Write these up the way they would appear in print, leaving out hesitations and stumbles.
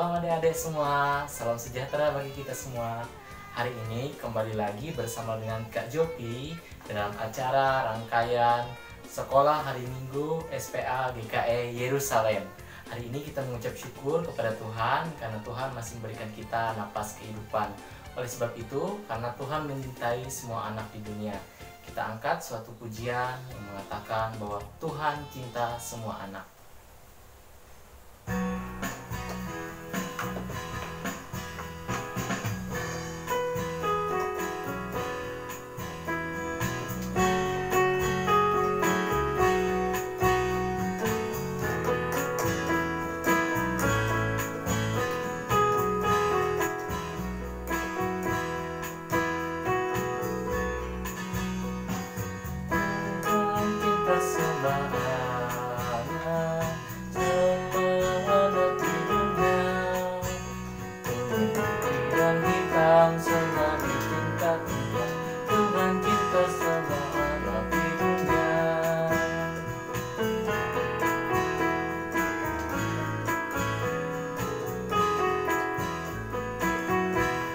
Shalom adik-adik semua, salam sejahtera bagi kita semua. Hari ini kembali lagi bersama dengan Kak Jopi dalam acara rangkaian Sekolah Hari Minggu SPA GKE Yerusalem. Hari ini kita mengucap syukur kepada Tuhan karena Tuhan masih memberikan kita napas kehidupan. Oleh sebab itu, karena Tuhan mencintai semua anak di dunia, kita angkat suatu pujian yang mengatakan bahwa Tuhan cinta semua anak.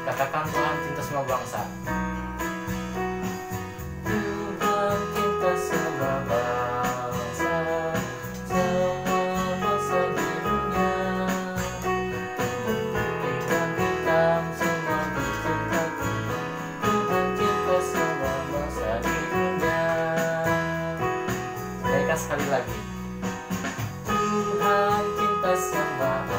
Katakan Tuhan cinta semua bangsa. Tuhan cinta semua bangsa, semua bangsa di dunia. Dan hitam semua dicinta Tuhan. Tuhan cinta semua bangsa di dunia. Nyanyikan sekali lagi. Tuhan cinta semua anak,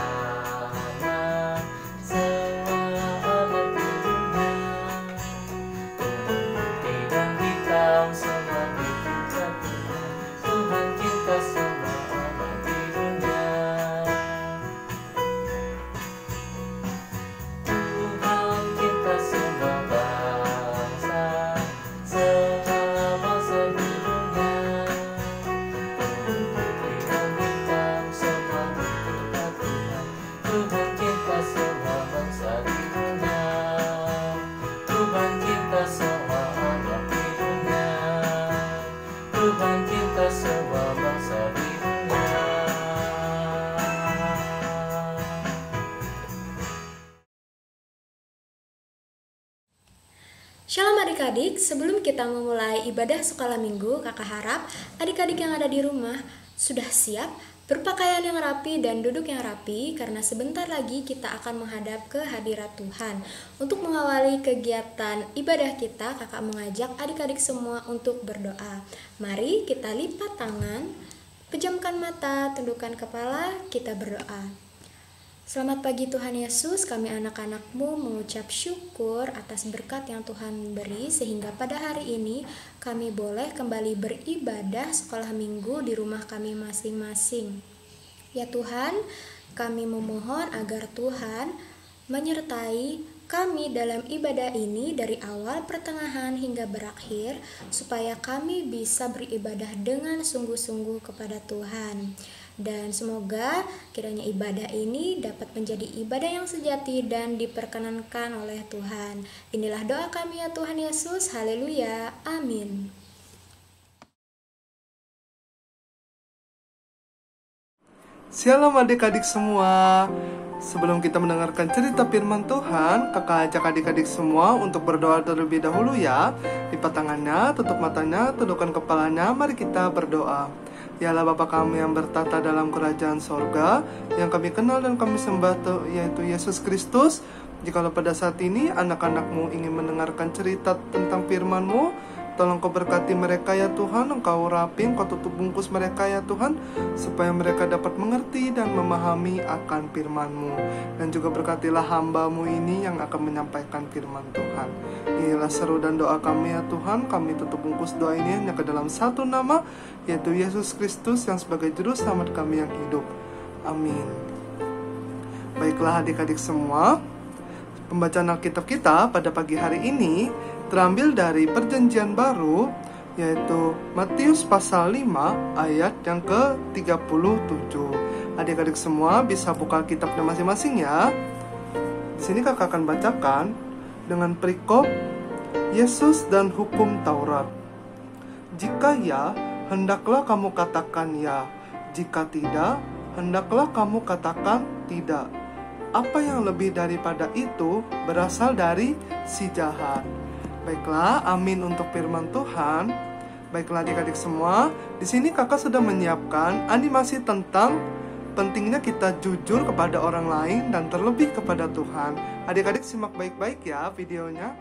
Shalom adik-adik, sebelum kita memulai ibadah sekolah minggu, kakak harap adik-adik yang ada di rumah sudah siap berpakaian yang rapi dan duduk yang rapi karena sebentar lagi kita akan menghadap ke hadirat Tuhan. Untuk mengawali kegiatan ibadah kita, kakak mengajak adik-adik semua untuk berdoa. Mari kita lipat tangan, pejamkan mata, tundukkan kepala, kita berdoa. Selamat pagi Tuhan Yesus, kami anak-anak-Mu mengucap syukur atas berkat yang Tuhan beri sehingga pada hari ini kami boleh kembali beribadah sekolah minggu di rumah kami masing-masing. Ya Tuhan, kami memohon agar Tuhan menyertai kami dalam ibadah ini dari awal, pertengahan hingga berakhir supaya kami bisa beribadah dengan sungguh-sungguh kepada Tuhan. Dan semoga kiranya ibadah ini dapat menjadi ibadah yang sejati dan diperkenankan oleh Tuhan. Inilah doa kami ya Tuhan Yesus. Haleluya. Amin. Shalom adik-adik semua. Sebelum kita mendengarkan cerita firman Tuhan, kakak ajak adik-adik semua untuk berdoa terlebih dahulu ya. Lipat tangannya, tutup matanya, tundukkan kepalanya, mari kita berdoa. Ya Allah Bapa kami yang bertata dalam kerajaan sorga, yang kami kenal dan kami sembah yaitu Yesus Kristus. Jikalau pada saat ini anak-anak-Mu ingin mendengarkan cerita tentang firman-Mu, tolong Kau berkati mereka ya Tuhan. Engkau rapi, Engkau tutup bungkus mereka ya Tuhan, supaya mereka dapat mengerti dan memahami akan firman-Mu. Dan juga berkatilah hamba-Mu ini yang akan menyampaikan firman Tuhan. Inilah seru dan doa kami ya Tuhan. Kami tutup bungkus doa ini hanya ke dalam satu nama, yaitu Yesus Kristus yang sebagai juru selamat kami yang hidup. Amin. Baiklah adik-adik semua, pembacaan Alkitab kita pada pagi hari ini terambil dari Perjanjian Baru, yaitu Matius pasal 5 ayat yang ke-37. Adik-adik semua bisa buka Alkitabnya masing-masing ya. Di sini kakak akan bacakan dengan perikop Yesus dan hukum Taurat. Jika ya, hendaklah kamu katakan ya. Jika tidak, hendaklah kamu katakan tidak. apa yang lebih daripada itu berasal dari si jahat. Baiklah, amin untuk firman Tuhan. Baiklah adik-adik semua, di sini kakak sudah menyiapkan animasi tentang pentingnya kita jujur kepada orang lain dan terlebih kepada Tuhan. Adik-adik simak baik-baik ya videonya.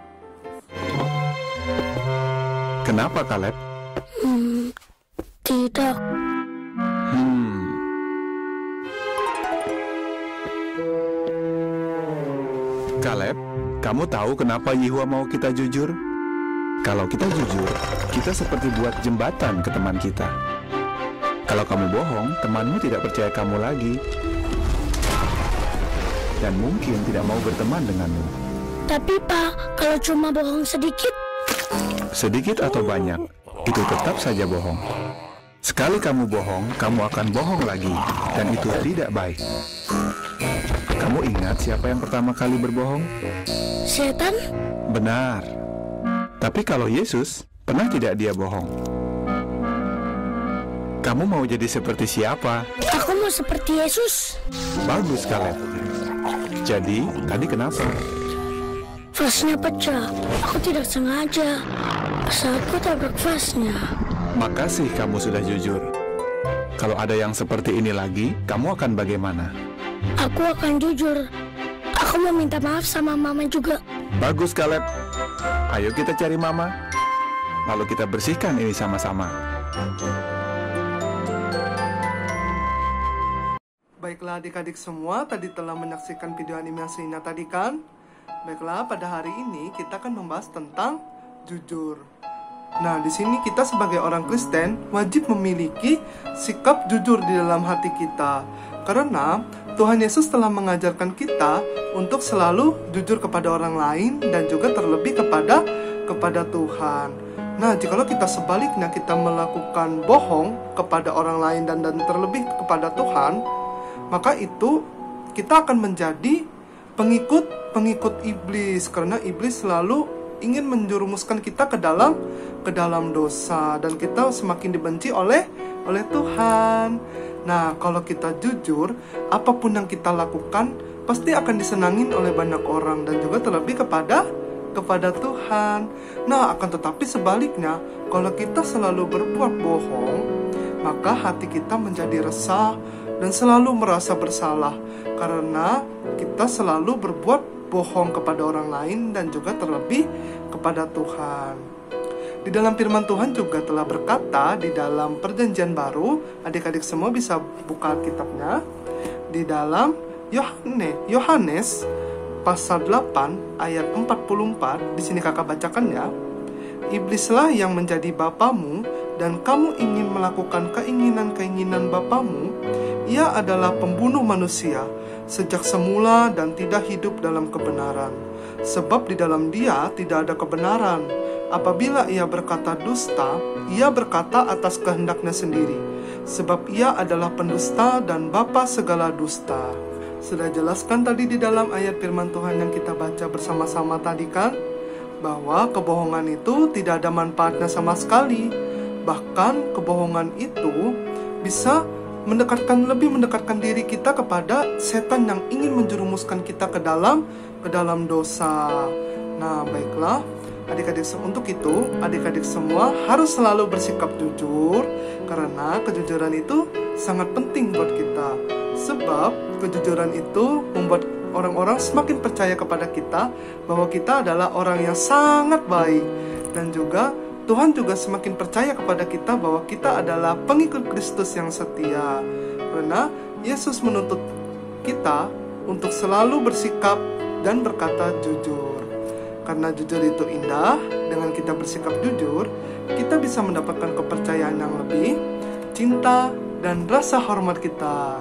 Kenapa, Caleb? Tidak. Caleb, kamu tahu kenapa Yehua mau kita jujur? Kalau kita jujur, kita seperti buat jembatan ke teman kita. Kalau kamu bohong, temanmu tidak percaya kamu lagi. Dan mungkin tidak mau berteman denganmu. Tapi Pak, kalau cuma bohong sedikit? Sedikit atau banyak, itu tetap saja bohong. Sekali kamu bohong, kamu akan bohong lagi. Dan itu tidak baik. Kamu ingat siapa yang pertama kali berbohong? Setan? Benar. Tapi kalau Yesus, pernah tidak dia bohong? Kamu mau jadi seperti siapa? Aku mau seperti Yesus. Bagus, Caleb. Jadi, tadi kenapa? Vasnya pecah. Aku tidak sengaja. Aku tabrak vasnya. Makasih kamu sudah jujur. Kalau ada yang seperti ini lagi, kamu akan bagaimana? Aku akan jujur. Aku mau minta maaf sama Mama juga. Bagus, Caleb. Ayo kita cari Mama. Lalu kita bersihkan ini sama-sama. Baiklah adik-adik semua, tadi telah menyaksikan video animasinya tadi kan? Baiklah, pada hari ini kita akan membahas tentang jujur. Nah, di sini kita sebagai orang Kristen wajib memiliki sikap jujur di dalam hati kita. Karena Tuhan Yesus telah mengajarkan kita untuk selalu jujur kepada orang lain dan juga terlebih kepada Tuhan. Nah, jikalau kita sebaliknya kita melakukan bohong kepada orang lain dan terlebih kepada Tuhan, maka itu kita akan menjadi pengikut iblis, karena iblis selalu ingin menjerumuskan kita ke dalam dosa dan kita semakin dibenci oleh Tuhan. Nah, kalau kita jujur, apapun yang kita lakukan pasti akan disenangin oleh banyak orang dan juga terlebih kepada Tuhan. Nah, akan tetapi sebaliknya, kalau kita selalu berbuat bohong, maka hati kita menjadi resah dan selalu merasa bersalah karena kita selalu berbuat bohong kepada orang lain dan juga terlebih kepada Tuhan. Di dalam firman Tuhan juga telah berkata di dalam Perjanjian Baru, adik-adik semua bisa buka kitabnya, di dalam Yohanes pasal 8 ayat 44, di sini kakak bacakan ya. Iblislah yang menjadi bapamu dan kamu ingin melakukan keinginan-keinginan bapamu. Ia adalah pembunuh manusia sejak semula dan tidak hidup dalam kebenaran. Sebab di dalam dia tidak ada kebenaran. Apabila ia berkata dusta, ia berkata atas kehendaknya sendiri. Sebab ia adalah pendusta dan bapa segala dusta. Sudah jelaskan tadi di dalam ayat firman Tuhan yang kita baca bersama-sama tadi kan, bahwa kebohongan itu tidak ada manfaatnya sama sekali. Bahkan kebohongan itu bisa lebih mendekatkan diri kita kepada setan yang ingin menjerumuskan kita ke dalam dosa. Nah, baiklah adik-adik, untuk itu adik-adik semua harus selalu bersikap jujur, karena kejujuran itu sangat penting buat kita. Sebab kejujuran itu membuat orang-orang semakin percaya kepada kita bahwa kita adalah orang yang sangat baik, dan juga Tuhan juga semakin percaya kepada kita bahwa kita adalah pengikut Kristus yang setia. Karena Yesus menuntut kita untuk selalu bersikap dan berkata jujur. Karena jujur itu indah, dengan kita bersikap jujur, kita bisa mendapatkan kepercayaan yang lebih, cinta, dan rasa hormat kita.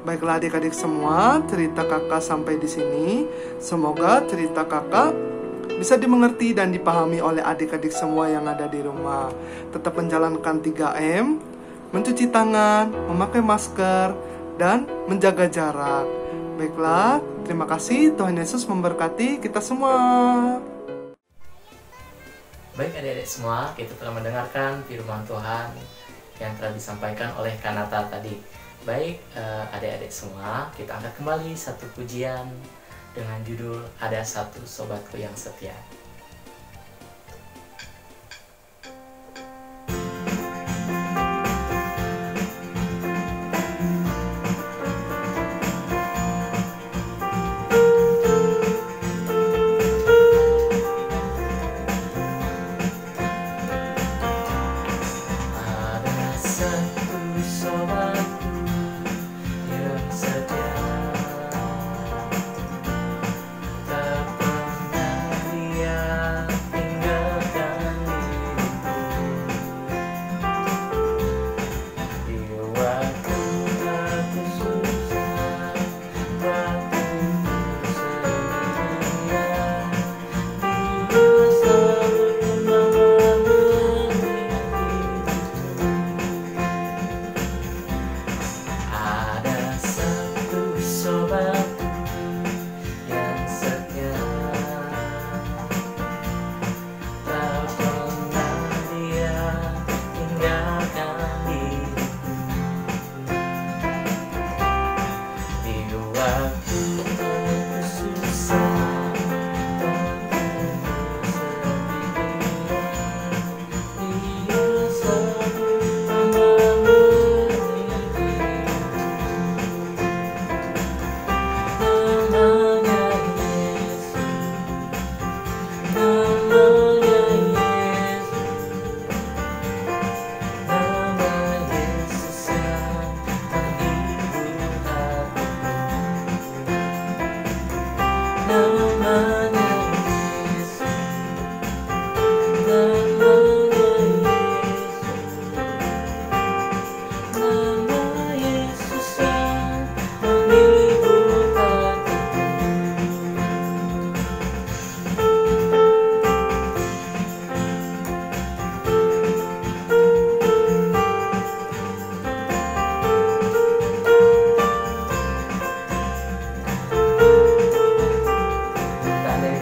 Baiklah adik-adik semua, cerita kakak sampai di sini. Semoga cerita kakak bisa dimengerti dan dipahami oleh adik-adik semua yang ada di rumah. Tetap menjalankan 3M, mencuci tangan, memakai masker, dan menjaga jarak. Baiklah, terima kasih. Tuhan Yesus memberkati kita semua. Baik adik-adik semua, kita telah mendengarkan firman Tuhan yang telah disampaikan oleh Kanata tadi. Baik, adik-adik semua, kita angkat kembali satu pujian dengan judul Ada Satu Sobatku Yang Setia.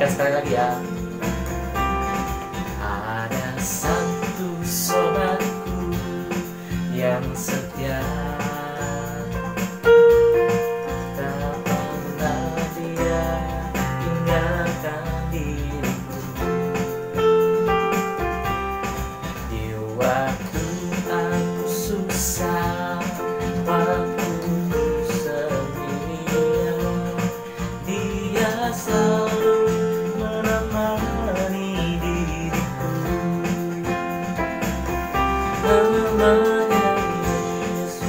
Sekali lagi ya. Ada satu sobatku yang setia, tak pernah dia tinggalkan diriku. Di waktu aku susah, waktu sendirian, dia selalu menemani diriku. Namanya Yesus,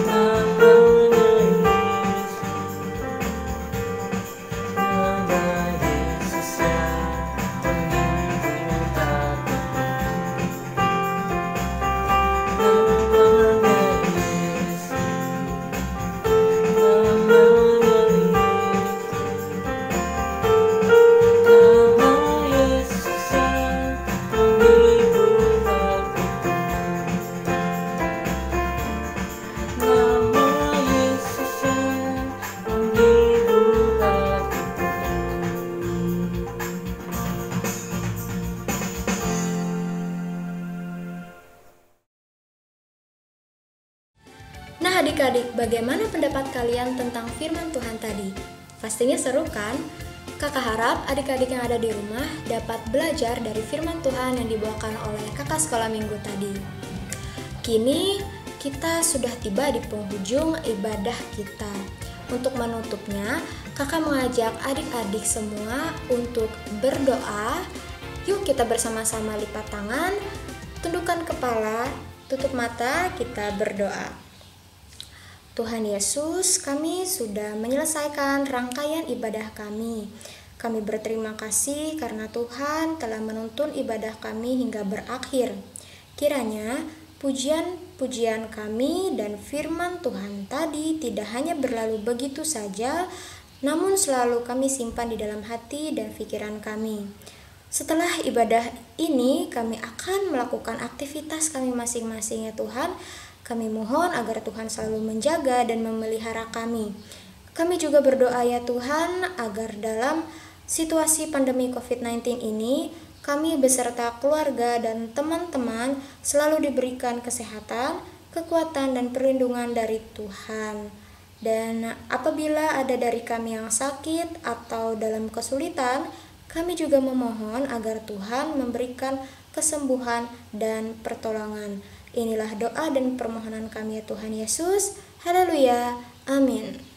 namanya Yesus, nama Yesus yang menghibur hatiku. Namanya Yesus, namanya Nah adik-adik, bagaimana pendapat kalian tentang firman Tuhan tadi? Pastinya seru kan? Kakak harap adik-adik yang ada di rumah dapat belajar dari firman Tuhan yang dibawakan oleh kakak sekolah minggu tadi. Kini kita sudah tiba di penghujung ibadah kita. Untuk menutupnya, kakak mengajak adik-adik semua untuk berdoa. Yuk kita bersama-sama lipat tangan, tundukkan kepala, tutup mata, kita berdoa. Tuhan Yesus, kami sudah menyelesaikan rangkaian ibadah kami. Kami berterima kasih karena Tuhan telah menuntun ibadah kami hingga berakhir. Kiranya pujian-pujian kami dan firman Tuhan tadi tidak hanya berlalu begitu saja, namun selalu kami simpan di dalam hati dan pikiran kami. Setelah ibadah ini, kami akan melakukan aktivitas kami masing-masing ya Tuhan. Kami mohon agar Tuhan selalu menjaga dan memelihara kami. Kami juga berdoa ya Tuhan agar dalam situasi pandemi COVID-19 ini, kami beserta keluarga dan teman-teman selalu diberikan kesehatan, kekuatan dan perlindungan dari Tuhan. Dan apabila ada dari kami yang sakit atau dalam kesulitan, kami juga memohon agar Tuhan memberikan kesembuhan dan pertolongan. Inilah doa dan permohonan kami ya Tuhan Yesus. Haleluya. Amin.